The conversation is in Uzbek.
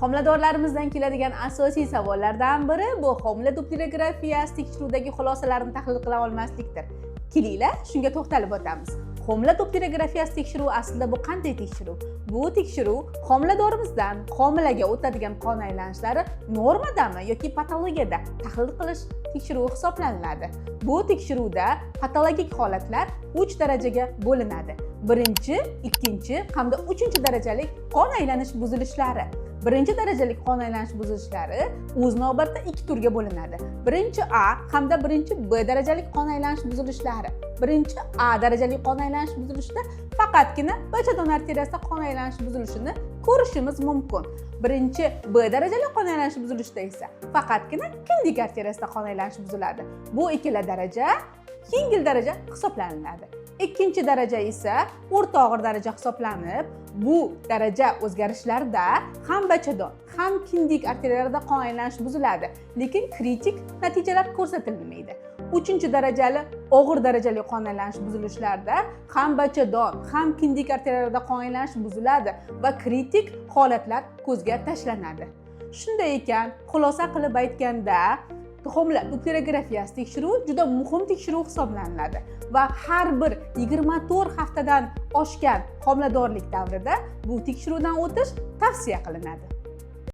Homiladorlarimizdan keladigan asosiy savollardan biri bu homila doplerografiyasi tekshiruvdagi xulosalarni tahlil qila olmaslikdir. Kelinglar, shunga to'xtalib o'tamiz. Homila doplerografiyasi tekshiruvi aslida bu qanday tekshiruv? Bu tekshiruv homiladorimizdan homilaga o'tadigan qon aylanishlari normadami yoki patologiyada tahlil qilish tekshiruvi hisoblanadi. Bu tekshiruvda patologik holatlar 3 darajaga bo'linadi. Birinchi, ikkinchi hamda 3-darajalik qon aylanish buzilishlari. Birinchi darajalik qon aylanish buzilishlari o'z navbatida 2 turga bo'linadi. Birinchi A hamda birinchi B darajalik qon aylanish buzilishlari. Birinchi A darajali qon aylanish buzilishida faqatgina bachadon arteriyasida qon aylanish buzilishini ko'rishimiz mumkin. Birinchi B darajali qon aylanish buzilishida esa faqatgina kindik arteriyasida qon aylanish buziladi. Bu ikkala daraja yengil daraja hisoblanadi. Ikkinchi daraja esa o'rta og'ir daraja hisoblanib, bu daraja o'zgarishlarda ham bachadon, ham kindik arteriyalarida qon aylanish buziladi, lekin kritik natijalar ko'rsatilmaydi. 3-darajali og'ir darajali qon aylanish buzilishlarda ham bachadon, ham kindik arteriyalarida qon aylanish buziladi va kritik holatlar ko'zga tashlanadi. Shunday ekan, xulosa qilib aytganda, homila doplerografiyasi tekshiruvi juda muhim tekshiruv hisoblanadi va har bir 24 haftadan oshgan homiladorlik davrida bu tekshiruvdan o'tish tavsiya qilinadi.